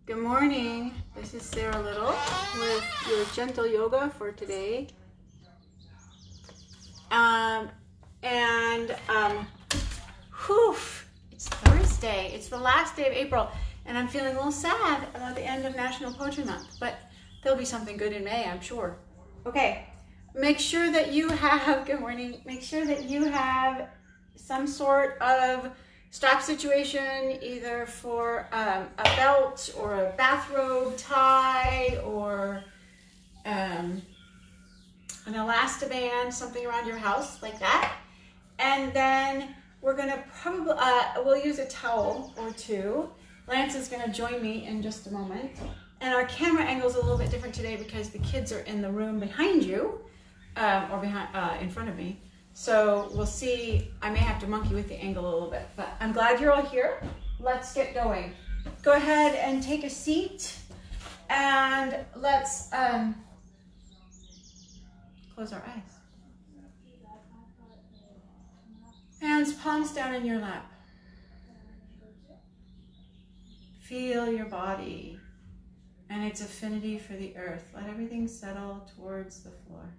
Good morning. This is Sarah Little with your gentle yoga for today. It's Thursday. It's the last day of April, and I'm feeling a little sad about the end of National Poetry Month, but there'll be something good in May, I'm sure. Okay, make sure that you have, good morning, make sure that you have some sort of strap situation, either for a belt or a bathrobe tie or an elastiband, something around your house like that. And then we're gonna probably, we'll use a towel or two. Lance is gonna join me in just a moment. And our camera angle is a little bit different today because the kids are in the room behind you, or behind, in front of me. So we'll see, I may have to monkey with the angle a little bit, but I'm glad you're all here. Let's get going. Go ahead and take a seat and let's close our eyes. Hands, palms down in your lap. Feel your body and its affinity for the earth. Let everything settle towards the floor.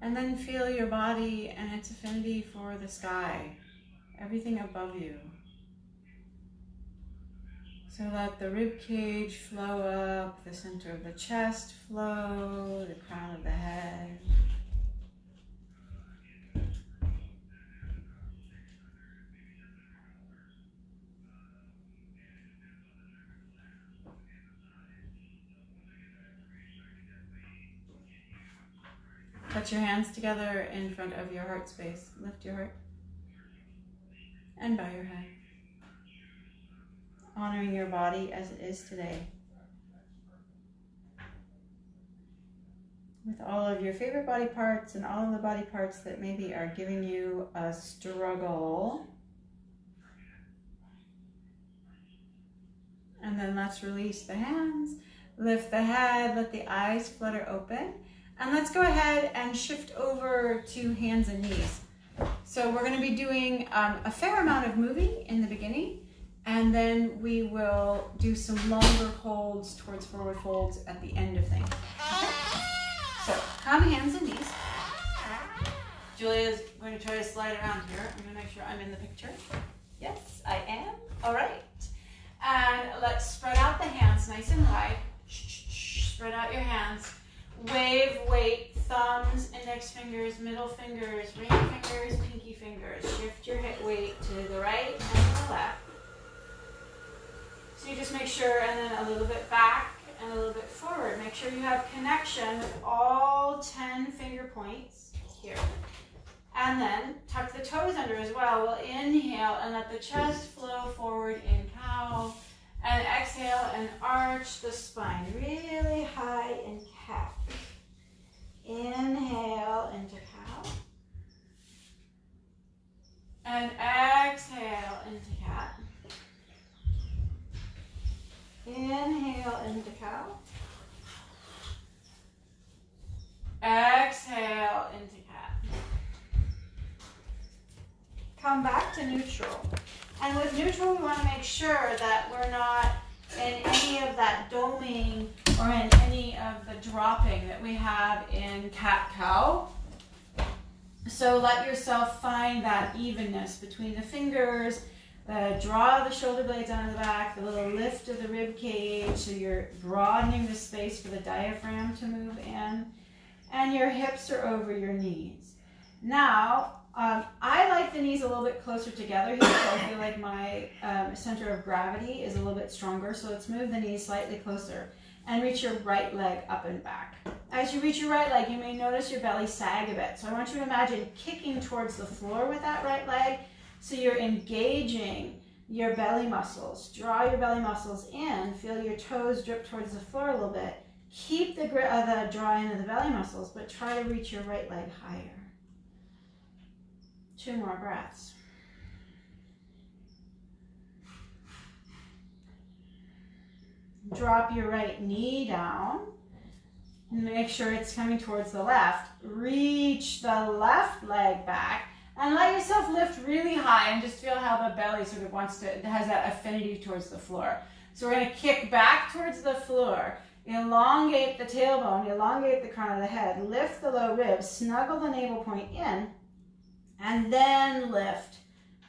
And then feel your body and its affinity for the sky, everything above you. So let the rib cage flow up, the center of the chest flow, the crown of the head. Put your hands together in front of your heart space. Lift your heart and bow your head. Honoring your body as it is today. With all of your favorite body parts and all of the body parts that maybe are giving you a struggle. And then let's release the hands, lift the head, let the eyes flutter open. And let's go ahead and shift over to hands and knees. So we're going to be doing a fair amount of moving in the beginning, and then we will do some longer holds towards forward folds at the end of things. Okay? So come hands and knees. Julia's going to try to slide around here. I'm going to make sure I'm in the picture. Yes, I am. All right. And let's spread out the hands nice and wide. Spread out your hands. Wave, weight, thumbs, index fingers, middle fingers, ring fingers, pinky fingers. Shift your hip weight to the right and to the left. So you just make sure, and then a little bit back and a little bit forward. Make sure you have connection with all 10 finger points here. And then tuck the toes under as well. We'll inhale and let the chest flow forward in cow. And exhale and arch the spine really high in cat. Inhale into cow. And exhale into cat. Inhale into cow. Exhale into cat. Come back to neutral. And with neutral, we want to make sure that we're not in any of that doming or in any of the dropping that we have in cat-cow. So let yourself find that evenness between the fingers, the draw of the shoulder blades onto the back, the little lift of the rib cage, so you're broadening the space for the diaphragm to move in, and your hips are over your knees. Now, I like the knees a little bit closer together here, so I feel like my center of gravity is a little bit stronger. So let's move the knees slightly closer and reach your right leg up and back. As you reach your right leg, you may notice your belly sag a bit. So I want you to imagine kicking towards the floor with that right leg. So you're engaging your belly muscles. Draw your belly muscles in. Feel your toes drip towards the floor a little bit. Keep the draw in of the belly muscles, but try to reach your right leg higher. 2 more breaths. Drop your right knee down. Make sure it's coming towards the left. Reach the left leg back and let yourself lift really high and just feel how the belly sort of has that affinity towards the floor. So we're going to kick back towards the floor, elongate the tailbone, elongate the crown of the head, lift the low ribs, snuggle the navel point in, and then lift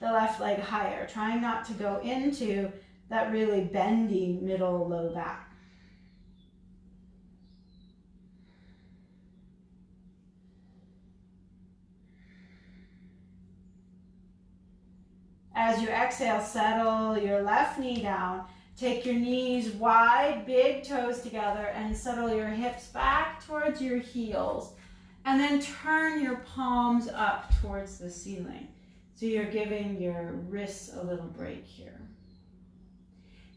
the left leg higher, trying not to go into that really bendy middle low back. As you exhale, settle your left knee down. Take your knees wide, big toes together, and settle your hips back towards your heels. And then turn your palms up towards the ceiling. So you're giving your wrists a little break here.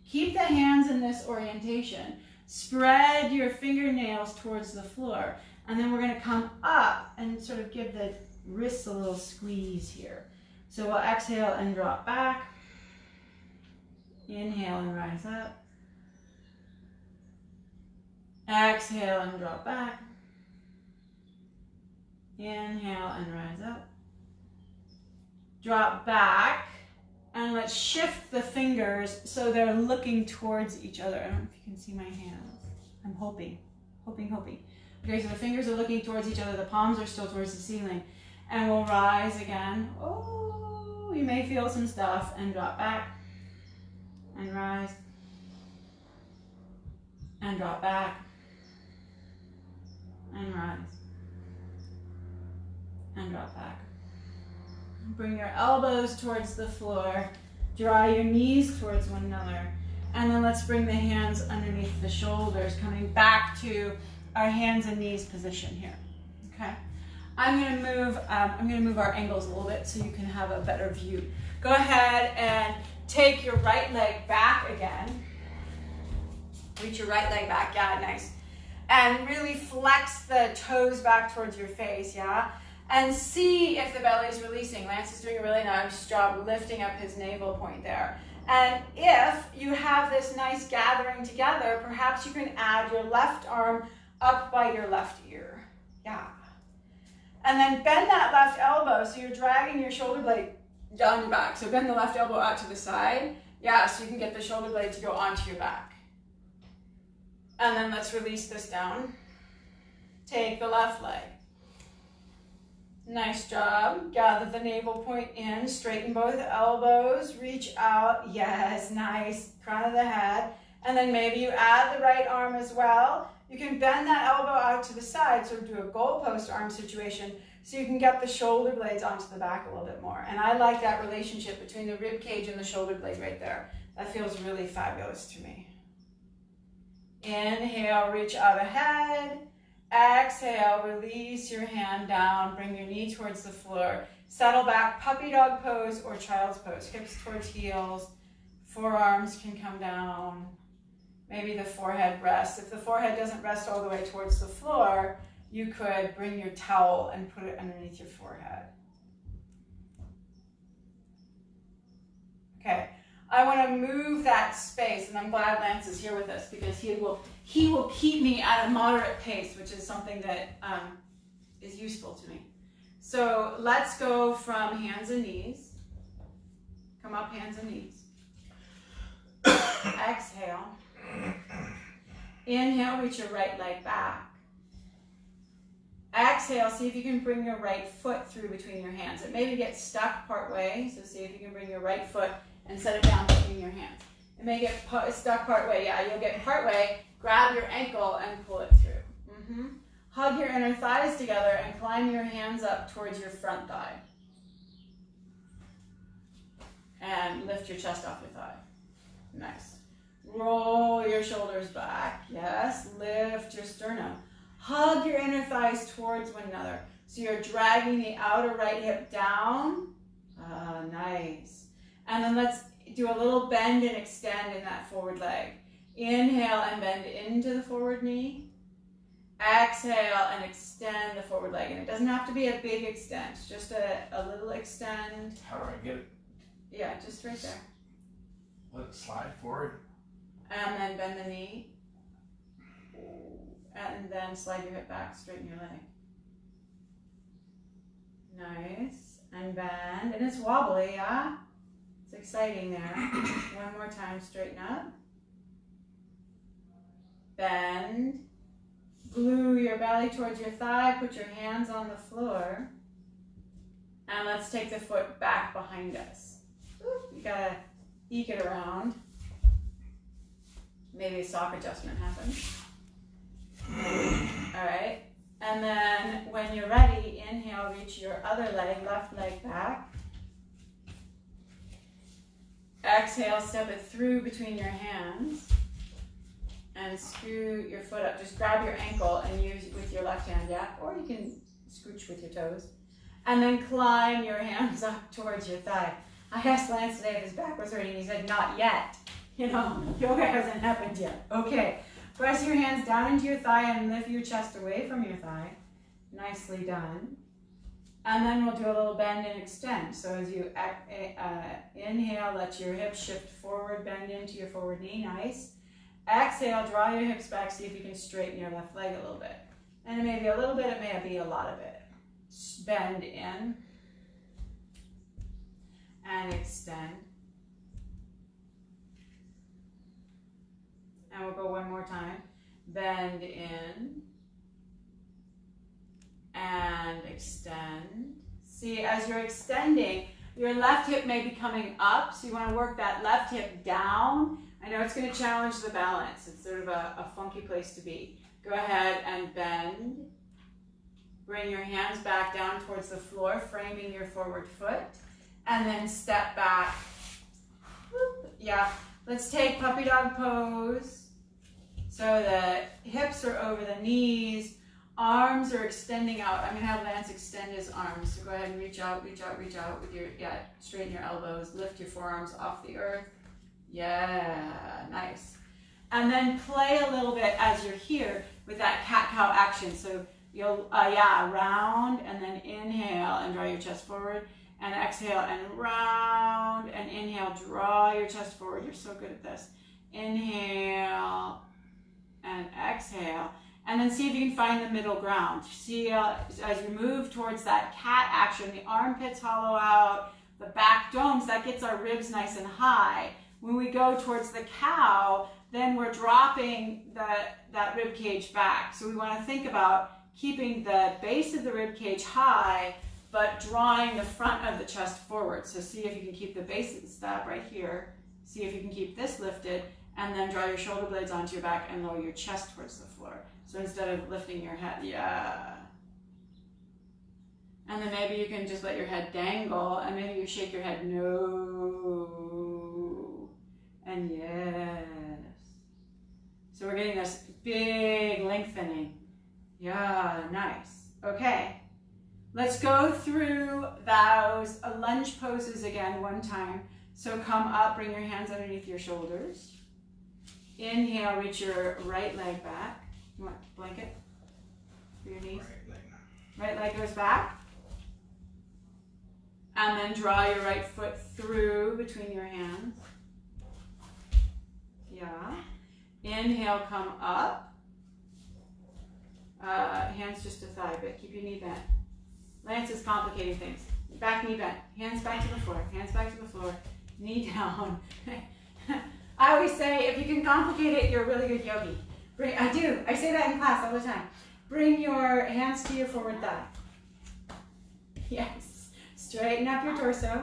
Keep the hands in this orientation. Spread your fingernails towards the floor. And then we're going to come up and sort of give the wrists a little squeeze here. So we'll exhale and drop back. Inhale and rise up. Exhale and drop back. Inhale and rise up. Drop back. And let's shift the fingers so they're looking towards each other. I don't know if you can see my hands. I'm hoping. Okay, so the fingers are looking towards each other. The palms are still towards the ceiling. And we'll rise again. Oh, you may feel some stuff. And drop back. And rise. And drop back. And rise. And drop back. Bring your elbows towards the floor. Draw your knees towards one another. And then let's bring the hands underneath the shoulders, coming back to our hands and knees position here. Okay. I'm gonna move our angles a little bit so you can have a better view. Go ahead and take your right leg back again. Reach your right leg back, yeah, nice. And really flex the toes back towards your face, yeah? And see if the belly is releasing. Lance is doing a really nice job lifting up his navel point there. And if you have this nice gathering together, perhaps you can add your left arm up by your left ear. Yeah. And then bend that left elbow so you're dragging your shoulder blade down your back. So bend the left elbow out to the side. Yeah, so you can get the shoulder blade to go onto your back. And then let's release this down. Take the left leg. Nice job. Gather the navel point in. Straighten both elbows. Reach out. Yes, nice. Crown of the head. And then maybe you add the right arm as well. You can bend that elbow out to the side, sort of do a goalpost arm situation, so you can get the shoulder blades onto the back a little bit more. And I like that relationship between the rib cage and the shoulder blade right there. That feels really fabulous to me. Inhale, reach out ahead. Exhale, release your hand down. Bring your knee towards the floor. Settle back, puppy dog pose or child's pose. Hips towards heels. Forearms can come down. Maybe the forehead rests. If the forehead doesn't rest all the way towards the floor, you could bring your towel and put it underneath your forehead. Okay, I want to move that space, and I'm glad Lance is here with us because he will keep me at a moderate pace, which is something that is useful to me. So let's go from hands and knees. Come up, hands and knees. Exhale. Inhale, reach your right leg back. Exhale, see if you can bring your right foot through between your hands. It maybe gets stuck part way, so see if you can bring your right foot and set it down between your hands. It may get stuck part way, yeah, you'll get part way, grab your ankle and pull it through. Hug your inner thighs together and climb your hands up towards your front thigh. And lift your chest off your thigh. Nice. Roll your shoulders back. Yes, lift your sternum. Hug your inner thighs towards one another. So you're dragging the outer right hip down. Nice. And then let's do a little bend and extend in that forward leg. Inhale and bend into the forward knee. Exhale and extend the forward leg. And it doesn't have to be a big extent, just a little extend. How do I get it? Yeah, just right there. Let it slide forward. And then bend the knee. and then slide your hip back, straighten your leg. Nice, and bend, and it's wobbly, yeah? It's exciting there. One more time, straighten up. Bend. Glue your belly towards your thigh, put your hands on the floor. And let's take the foot back behind us. You gotta eke it around. Maybe a sock adjustment happens. All right. And then when you're ready, inhale, reach your other leg, left leg back. Exhale, step it through between your hands. And scoot your foot up. Just grab your ankle and use it with your left hand, yeah? Or you can scooch with your toes. And then climb your hands up towards your thigh. I asked Lance today if his back was hurting. He said, not yet. You know, yoga hasn't happened yet. Okay. Press your hands down into your thigh and lift your chest away from your thigh. Nicely done. And then we'll do a little bend and extend. So as you inhale, let your hips shift forward, bend into your forward knee. Nice. Exhale, draw your hips back. See if you can straighten your left leg a little bit. And it may be a little bit, it may be a lot of it. Bend in. And extend. And we'll go one more time. Bend in. And extend. See, as you're extending, your left hip may be coming up, so you want to work that left hip down. I know it's going to challenge the balance. It's sort of a funky place to be. Go ahead and bend. Bring your hands back down towards the floor, framing your forward foot. And then step back. Whoop. Yeah. Let's take puppy dog pose. So the hips are over the knees. Arms are extending out. I'm going to have Lance extend his arms. So go ahead and reach out, reach out, reach out with your, straighten your elbows. Lift your forearms off the earth. Yeah, nice. And then play a little bit as you're here with that cat-cow action. So you'll, round and then inhale and draw your chest forward. And exhale and round and inhale, draw your chest forward. You're so good at this. Inhale and exhale. And then see if you can find the middle ground. See as you move towards that cat action, the armpits hollow out, the back domes, that gets our ribs nice and high. When we go towards the cow, then we're dropping that rib cage back. So we want to think about keeping the base of the rib cage high, but drawing the front of the chest forward. So see if you can keep the base of the stop right here. See if you can keep this lifted, and then draw your shoulder blades onto your back and lower your chest towards the floor. So instead of lifting your head, And then maybe you can just let your head dangle, and maybe you shake your head, no, and yes. So we're getting this big lengthening. Yeah, nice. Okay. Let's go through those lunge poses again one time. So come up, bring your hands underneath your shoulders. Inhale, reach your right leg back. You want a blanket for your knees? Right leg goes back. And then draw your right foot through between your hands. Yeah. Inhale, come up. Hands just to thigh, but keep your knee bent. Lance is complicating things. Back knee bent. Hands back to the floor. Hands back to the floor. Knee down. I always say, if you can complicate it, you're a really good yogi. I do. I say that in class all the time. Bring your hands to your forward thigh. Yes. Straighten up your torso.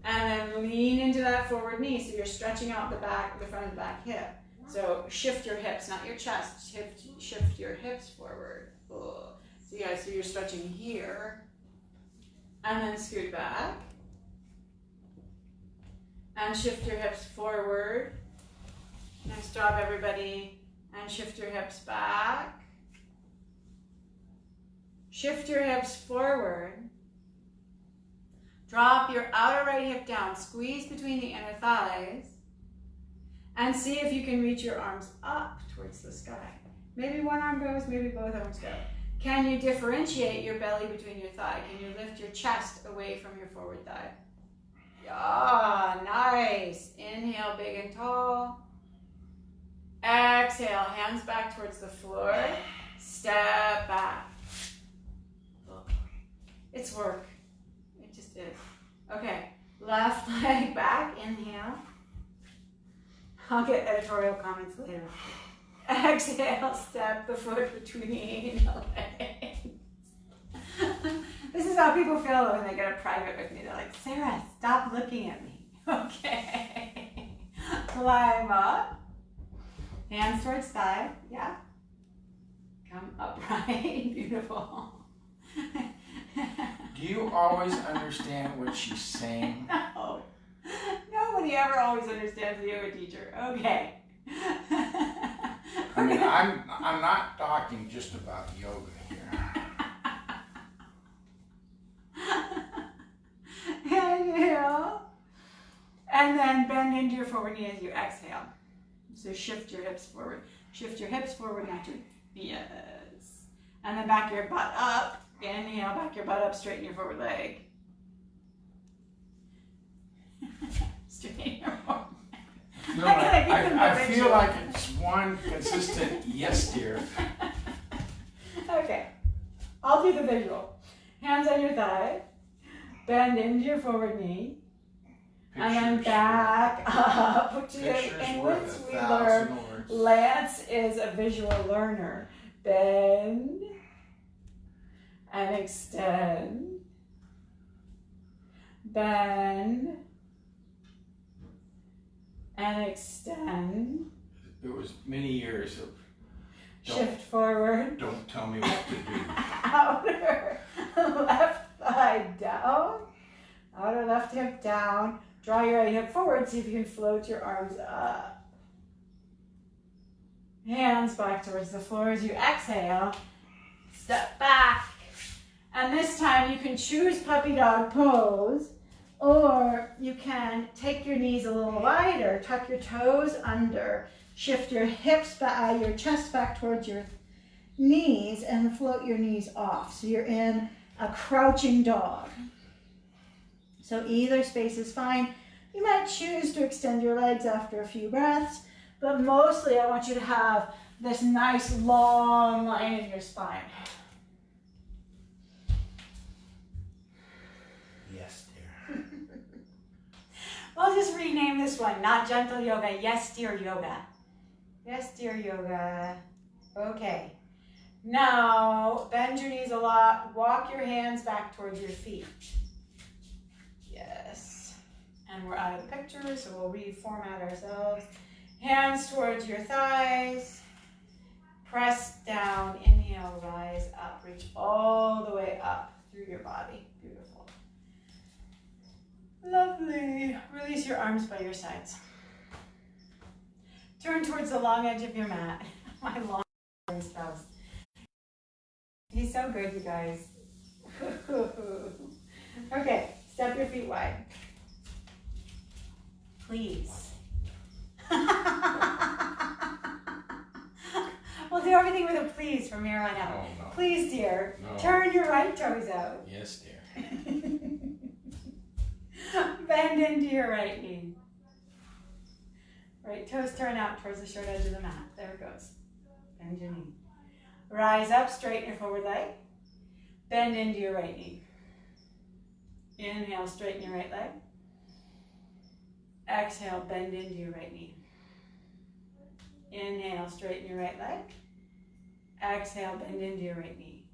And then lean into that forward knee. So you're stretching out the back, the front of the back hip. So shift your hips, not your chest. Shift your hips forward. Oh. So yeah, so you're stretching here. And then scoot back. And shift your hips forward. Nice job, everybody. And shift your hips back. Shift your hips forward. Drop your outer right hip down. Squeeze between the inner thighs. And see if you can reach your arms up towards the sky. Maybe one arm goes, maybe both arms go. Can you differentiate your belly between your thigh? Can you lift your chest away from your forward thigh? Yeah, nice. Inhale, big and tall. Exhale, hands back towards the floor. Step back. It's work. It just is. Okay, left leg back, inhale. I'll get editorial comments later. Exhale, step the foot between the legs. This is how people feel when they get a private with me. They're like, Sarah, stop looking at me. Okay. Climb up. Hands towards thigh. Yeah. Come upright. Beautiful. Do you always understand what she's saying? No. Nobody ever always understands the yoga teacher. Okay. I mean, I'm not talking just about yoga here. Inhale. And then bend into your forward knee as you exhale. So shift your hips forward. Shift your hips forward, not your, yes. And then back your butt up. Inhale, back your butt up, straighten your forward leg. Straighten your forward leg. No, I feel like it's one consistent yes, dear. Okay, I'll do the visual. Hands on your thigh. Bend into your forward knee. And then back up to the inwards. We learn Lance is a visual learner. Bend and extend. Bend and extend. It was many years of shift forward. Don't tell me what to do. Outer left thigh down. Outer left hip down. Draw your right hip forward. See if you can float your arms up. Hands back towards the floor as you exhale. Step back. And this time you can choose puppy dog pose, or you can take your knees a little wider, tuck your toes under, shift your hips back, your chest back towards your knees, and float your knees off. So you're in a crouching dog. So either space is fine. You might choose to extend your legs after a few breaths, but mostly I want you to have this nice long line in your spine. Yes, dear. I'll just rename this one, not gentle yoga, yes dear yoga. Yes dear yoga. Okay. Now, bend your knees a lot. Walk your hands back towards your feet. Yes. And we're out of the picture, so we'll reformat ourselves. Hands towards your thighs. Press down. Inhale, rise up. Reach all the way up through your body. Beautiful. Lovely. Release your arms by your sides. Turn towards the long edge of your mat. My long spouse. He's so good, you guys. Okay, step your feet wide. Please. We'll do everything with a please from here on out. No. Please, dear. No. Turn your right toes out. Yes, dear. Bend into your right knee. Right toes turn out towards the short edge of the mat. There it goes. Bend your knee. Rise up, straighten your forward leg. Bend into your right knee. Inhale, straighten your right leg. Exhale, bend into your right knee. Inhale, straighten your right leg. Exhale, bend into your right knee.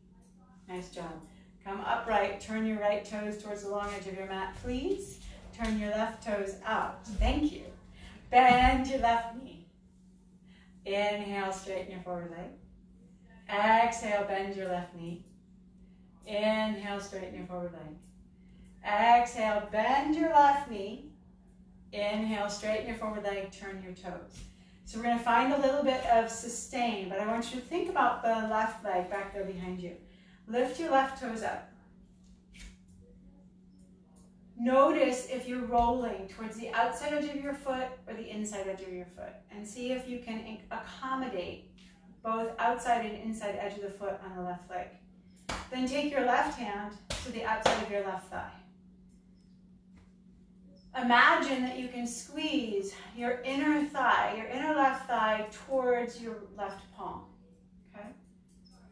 Nice job. Come upright, turn your right toes towards the long edge of your mat, please. Turn your left toes out. Thank you. Bend your left knee. Inhale, straighten your forward leg. Exhale, bend your left knee. Inhale, straighten your forward leg. Exhale, bend your left knee. Inhale, straighten your forward leg, turn your toes. So we're going to find a little bit of sustain, but I want you to think about the left leg back there behind you. Lift your left toes up. Notice if you're rolling towards the outside edge of your foot or the inside edge of your foot, and see if you can accommodate both outside and inside edge of the foot on the left leg. Then take your left hand to the outside of your left thigh. imagine that you can squeeze your inner thigh, your inner left thigh towards your left palm, okay?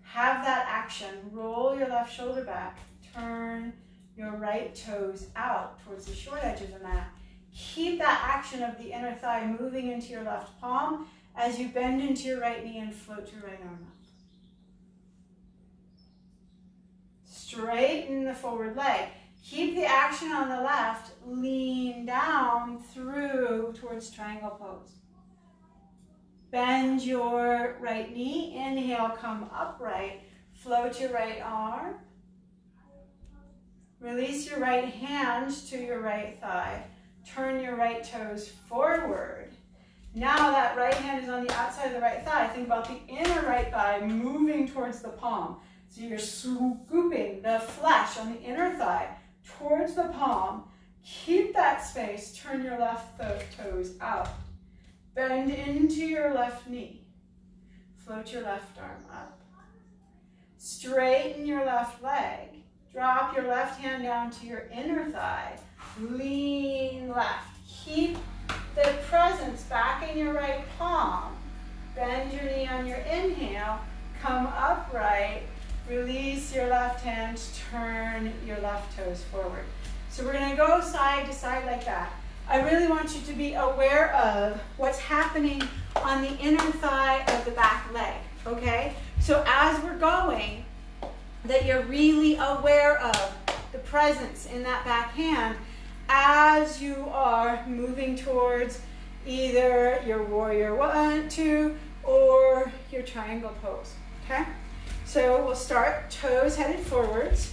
Have that action. Roll your left shoulder back. Turn your right toes out towards the short edge of the mat. Keep that action of the inner thigh moving into your left palm as you bend into your right knee and float your right arm up. Straighten the forward leg. Keep the action on the left. Lean down through towards triangle pose. Bend your right knee. Inhale, come upright. Float your right arm. Release your right hand to your right thigh. Turn your right toes forward. Now that right hand is on the outside of the right thigh. Think about the inner right thigh moving towards the palm. So you're scooping the flesh on the inner thigh towards the palm. Keep that space. Turn your left toes out. Bend into your left knee. Float your left arm up. Straighten your left leg. Drop your left hand down to your inner thigh. Lean left. Keep the presence back in your right palm. Bend your knee on your inhale. Come upright. Release your left hand. Turn your left toes forward. So we're going to go side to side like that. I really want you to be aware of what's happening on the inner thigh of the back leg, okay? So as we're going, that you're really aware of the presence in that back hand as you are moving towards either your warrior 1, 2, or your triangle pose, okay? So we'll start toes headed forwards.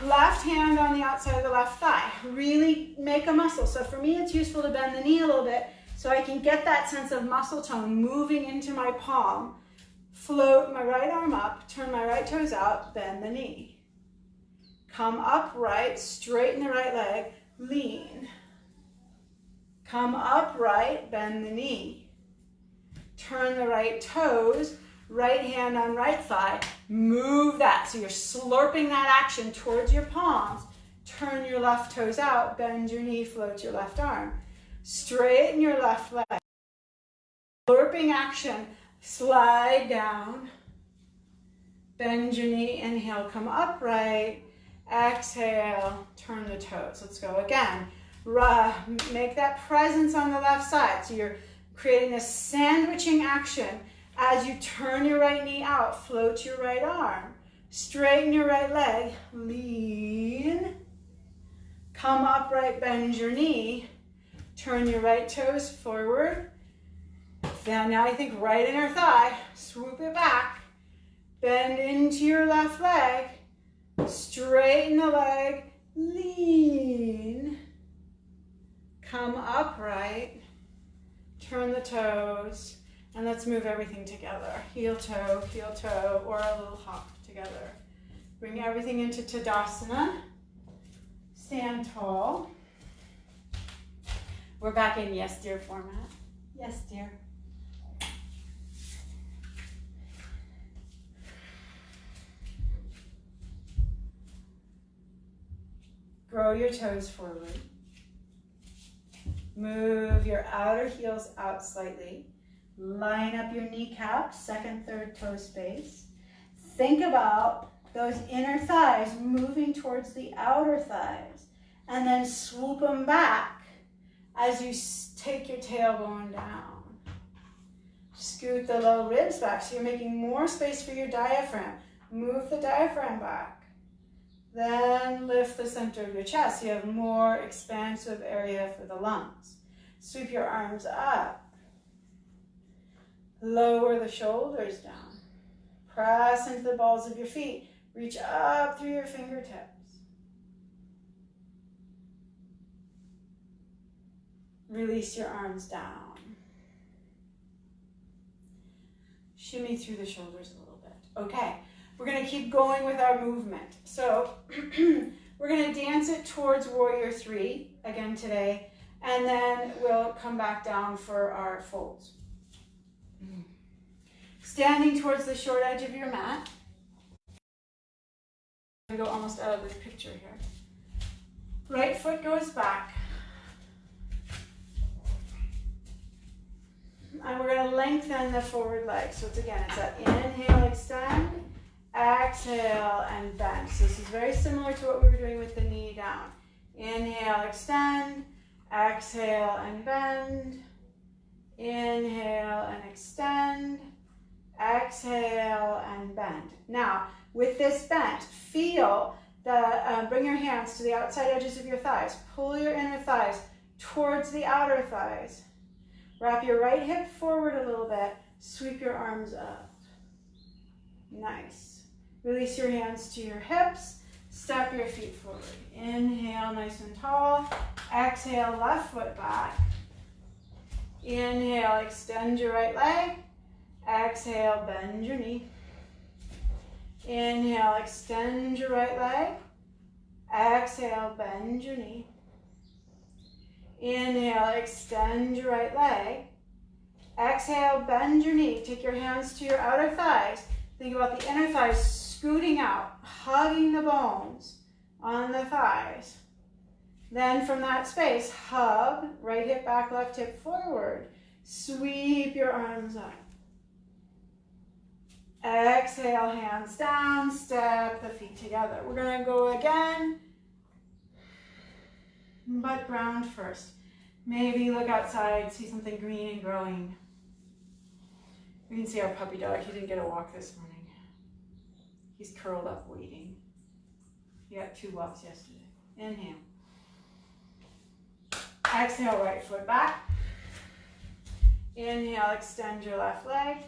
Left hand on the outside of the left thigh. Really make a muscle. So for me, it's useful to bend the knee a little bit so I can get that sense of muscle tone moving into my palm. Float my right arm up, turn my right toes out, bend the knee. Come upright, straighten the right leg, lean. Come upright, bend the knee. Turn the right toes, right hand on right thigh, move that. So you're slurping that action towards your palms. Turn your left toes out, bend your knee, float your left arm. Straighten your left leg. Slurping action. Slide down, bend your knee, inhale, come upright, exhale, turn the toes. Let's go again. Make that presence on the left side. So you're creating a sandwiching action as you turn your right knee out, float your right arm, straighten your right leg, lean, come upright, bend your knee, turn your right toes forward. Now I think right inner thigh, swoop it back, bend into your left leg, straighten the leg, lean, come upright, turn the toes, and let's move everything together. Heel toe, or a little hop together. Bring everything into Tadasana. Stand tall. We're back in yes dear format. Yes dear. Grow your toes forward. Move your outer heels out slightly. Line up your kneecaps, second, third toe space. Think about those inner thighs moving towards the outer thighs, and then swoop them back as you take your tailbone down. Scoot the low ribs back so you're making more space for your diaphragm. Move the diaphragm back. Then lift the center of your chest. You have more expansive area for the lungs. Sweep your arms up. Lower the shoulders down. Press into the balls of your feet. Reach up through your fingertips. Release your arms down. Shimmy through the shoulders a little bit. Okay. We're going to keep going with our movement. So we're going to dance it towards Warrior 3 again today, and then we'll come back down for our folds. Standing towards the short edge of your mat. I'm going to go almost out of this picture here. Right foot goes back. And we're going to lengthen the forward leg. So it's again, it's that inhale, extend, exhale, and bend. So this is very similar to what we were doing with the knee down. Inhale, extend, exhale, and bend. Inhale and extend, exhale and bend. Now, with this bend, feel the, bring your hands to the outside edges of your thighs. Pull your inner thighs towards the outer thighs. Wrap your right hip forward a little bit. Sweep your arms up. Nice. Release your hands to your hips. Step your feet forward. Inhale, nice and tall. Exhale, left foot back. Inhale, extend your right leg. Exhale, bend your knee. Inhale, extend your right leg. Exhale, bend your knee. Inhale, extend your right leg. Exhale, bend your knee. Take your hands to your outer thighs. Think about the inner thighs scooting out, hugging the bones on the thighs. Then from that space, hug, right hip back, left hip forward. Sweep your arms up. Exhale, hands down, step the feet together. We're going to go again, but ground first. Maybe look outside, see something green and growing. We can see our puppy dog. He didn't get a walk this morning. He's curled up waiting. He got 2 walks yesterday. Inhale. Exhale, right foot back. Inhale, extend your left leg.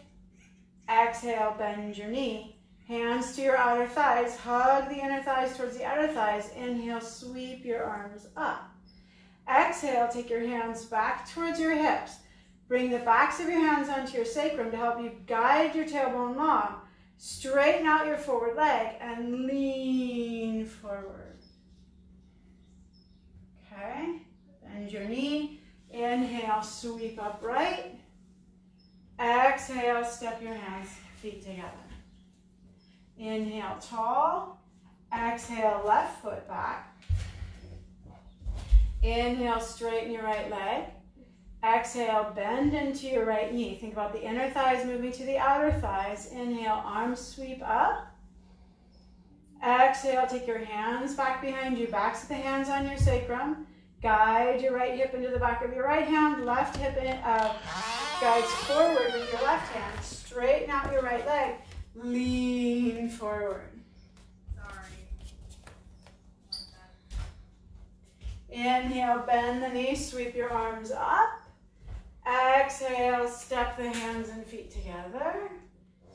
Exhale, bend your knee. Hands to your outer thighs. Hug the inner thighs towards the outer thighs. Inhale, sweep your arms up. Exhale, take your hands back towards your hips. Bring the backs of your hands onto your sacrum to help you guide your tailbone long. Straighten out your forward leg and lean forward. Okay, bend your knee. Inhale, sweep upright. Exhale, step your hands, feet together. Inhale, tall. Exhale, left foot back. Inhale, straighten your right leg. Exhale, bend into your right knee. Think about the inner thighs moving to the outer thighs. Inhale, arms sweep up. Exhale, take your hands back behind you. Backs of the hands on your sacrum. Guide your right hip into the back of your right hand. Left hip guides forward with your left hand. Straighten out your right leg. Lean forward. Inhale, bend the knees, sweep your arms up. Exhale, step the hands and feet together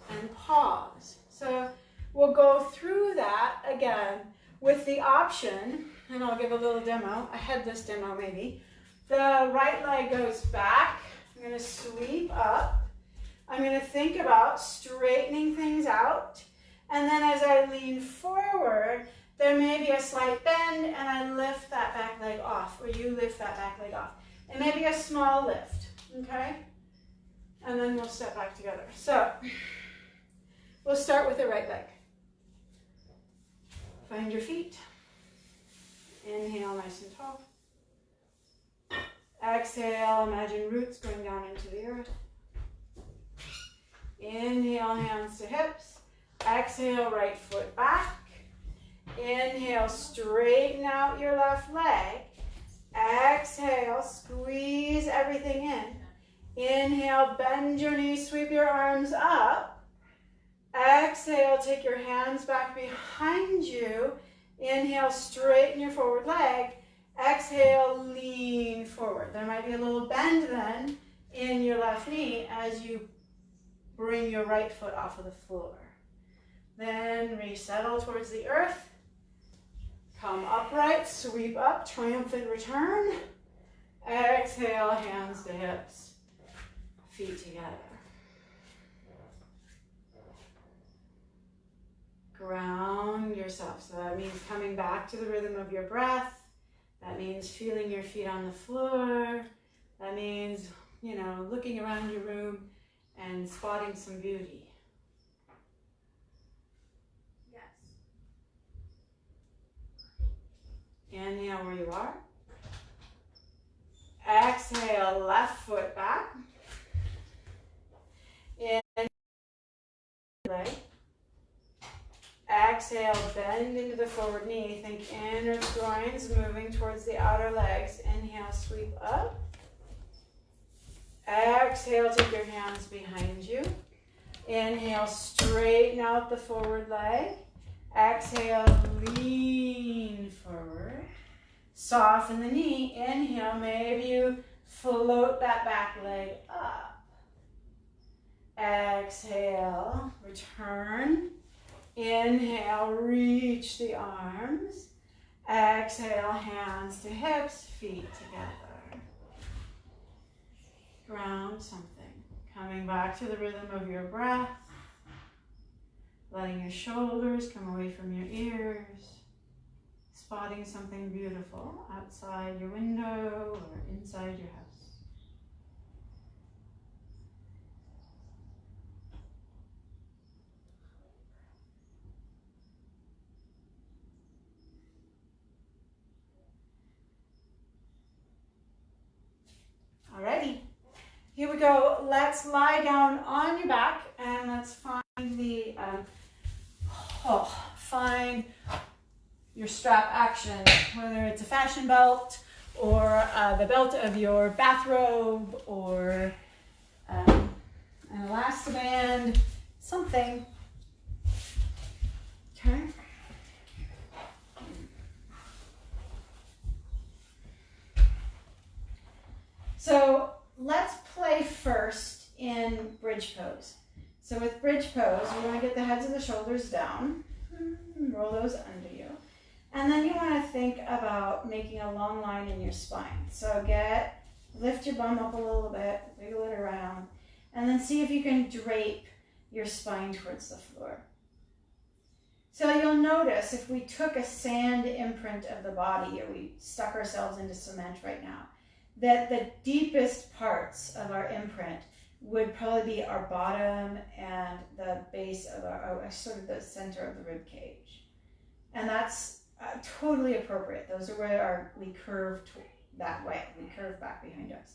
and pause. So we'll go through that again with the option, and I'll give a little demo, a headless demo maybe. The right leg goes back. I'm going to sweep up. I'm going to think about straightening things out. And then as I lean forward, there may be a slight bend and I lift that back leg off, or you lift that back leg off. It may be a small lift, okay? And then we'll step back together. So we'll start with the right leg. Find your feet. Inhale, nice and tall. Exhale, imagine roots going down into the earth. Inhale, hands to hips. Exhale, right foot back. Inhale, straighten out your left leg. Exhale, squeeze everything in. Inhale, bend your knees, sweep your arms up. Exhale, take your hands back behind you. Inhale, straighten your forward leg. Exhale, lean forward. There might be a little bend then in your left knee as you bring your right foot off of the floor. Then resettle towards the earth. Come upright, sweep up, triumphant return. Exhale, hands to hips, feet together. Ground yourself. So that means coming back to the rhythm of your breath. That means feeling your feet on the floor. That means, looking around your room and spotting some beauty. Inhale where you are. Exhale, left foot back. Inhale, leg. Exhale, bend into the forward knee. Think inner groins moving towards the outer legs. Inhale, sweep up. Exhale, take your hands behind you. Inhale, straighten out the forward leg. Exhale, lean forward. Soften the knee. Inhale, maybe you float that back leg up. Exhale, return. Inhale, reach the arms. Exhale, hands to hips, feet together. Ground something. Coming back to the rhythm of your breath. Letting your shoulders come away from your ears. Spotting something beautiful outside your window or inside your house. Alrighty, here we go. Let's lie down on your back and let's find the find your strap action, whether it's a fashion belt or the belt of your bathrobe or an elastiband, something. Okay. So let's play first in bridge pose. So with bridge pose, you want to get the heads of the shoulders down, roll those under you. And then you want to think about making a long line in your spine. So lift your bum up a little bit, wiggle it around, and then see if you can drape your spine towards the floor. So you'll notice if we took a sand imprint of the body, or we stuck ourselves into cement right now, that the deepest parts of our imprint would probably be our bottom and the base of our sort of the center of the rib cage. And that's totally appropriate. Those are where we curve that way. We curve back behind us.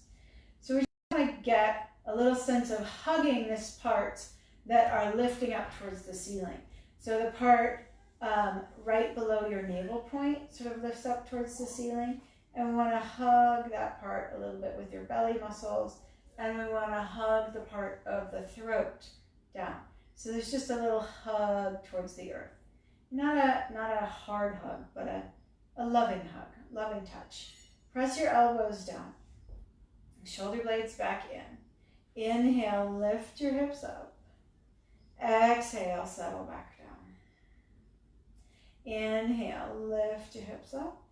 So we just want to get a little sense of hugging these parts that are lifting up towards the ceiling. So the part right below your navel point sort of lifts up towards the ceiling. And we want to hug that part a little bit with your belly muscles. And we want to hug the part of the throat down. So there's just a little hug towards the earth. Not a hard hug, but a loving hug, loving touch. Press your elbows down. Shoulder blades back in. Inhale, lift your hips up. Exhale, settle back down. Inhale, lift your hips up.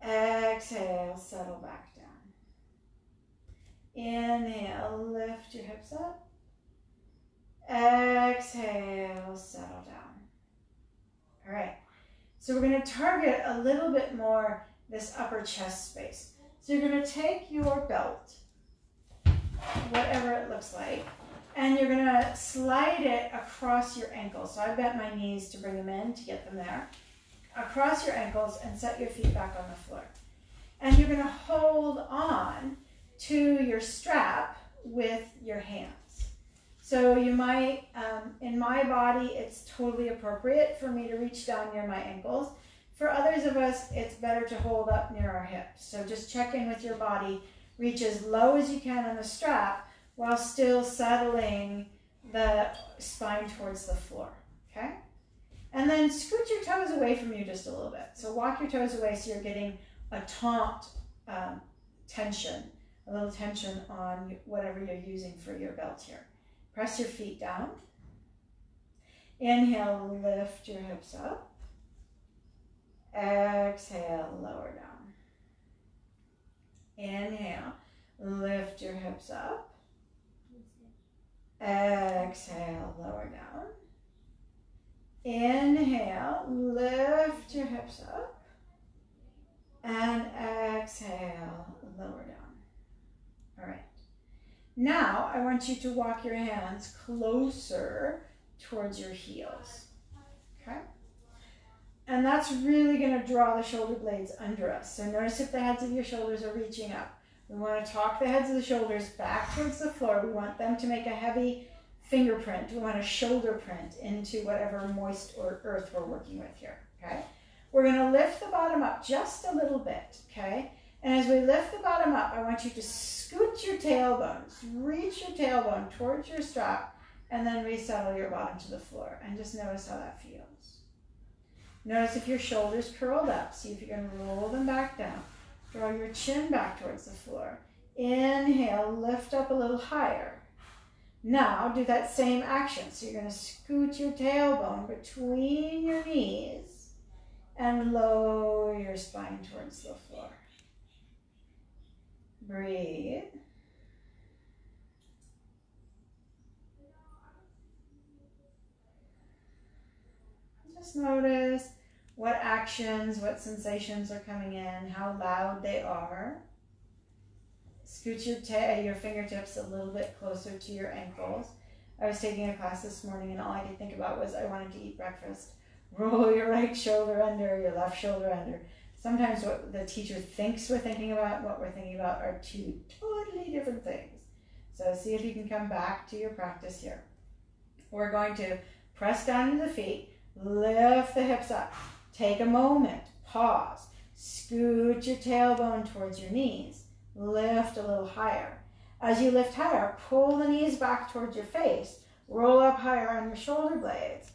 Exhale, settle back down. Inhale, lift your hips up. Exhale, settle down. All right, so we're going to target a little bit more this upper chest space. So you're going to take your belt, whatever it looks like, and you're going to slide it across your ankles. So I bent my knees to bring them in to get them there. Across your ankles and set your feet back on the floor. And you're going to hold on to your strap with your hands. So you might, in my body, it's totally appropriate for me to reach down near my ankles. For others of us, it's better to hold up near our hips. So just check in with your body. Reach as low as you can on the strap while still settling the spine towards the floor, okay? And then scoot your toes away from you just a little bit. So walk your toes away so you're getting a taut tension, a little tension on whatever you're using for your belt here. Press your feet down. Inhale, lift your hips up. Exhale, lower down. Inhale, lift your hips up. Exhale, lower down. Inhale, lift your hips up. And exhale, lower down. All right. Now, I want you to walk your hands closer towards your heels, okay? And that's really going to draw the shoulder blades under us. So notice if the heads of your shoulders are reaching up. We want to talk the heads of the shoulders back towards the floor. We want them to make a heavy fingerprint. We want a shoulder print into whatever moist or earth we're working with here, okay? We're going to lift the bottom up just a little bit, okay? And as we lift the bottom up, I want you to scoot your tailbones, reach your tailbone towards your strap, and then resettle your bottom to the floor. And just notice how that feels. Notice if your shoulders curled up. See if you can roll them back down. Draw your chin back towards the floor. Inhale, lift up a little higher. Now do that same action. So you're going to scoot your tailbone between your knees and lower your spine towards the floor. Breathe. Just notice what actions, what sensations are coming in, how loud they are. Scoot your fingertips a little bit closer to your ankles. I was taking a class this morning and all I could think about was I wanted to eat breakfast. Roll your right shoulder under, your left shoulder under. Sometimes what the teacher thinks we're thinking about and what we're thinking about are two totally different things. So see if you can come back to your practice here. We're going to press down into the feet, lift the hips up. Take a moment, pause, scoot your tailbone towards your knees, lift a little higher. As you lift higher, pull the knees back towards your face, roll up higher on your shoulder blades.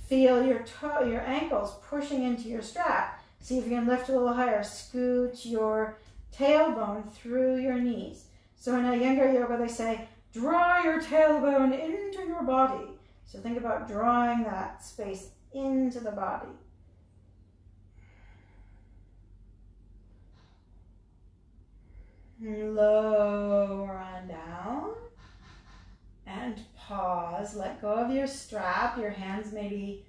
Feel your ankles pushing into your strap. See if you can lift a little higher, scoot your tailbone through your knees. So in Iyengar yoga they say, draw your tailbone into your body. So think about drawing that space into the body. Lower on down and pause. Let go of your strap. Your hands may be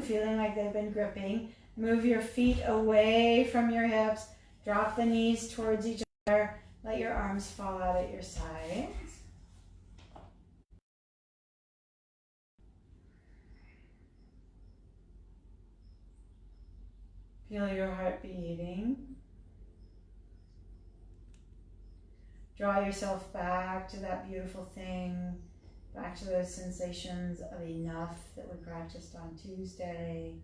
feeling like they've been gripping. Move your feet away from your hips. Drop the knees towards each other. Let your arms fall out at your sides. Feel your heart beating. Draw yourself back to that beautiful thing, back to those sensations of enough that we practiced on Tuesday.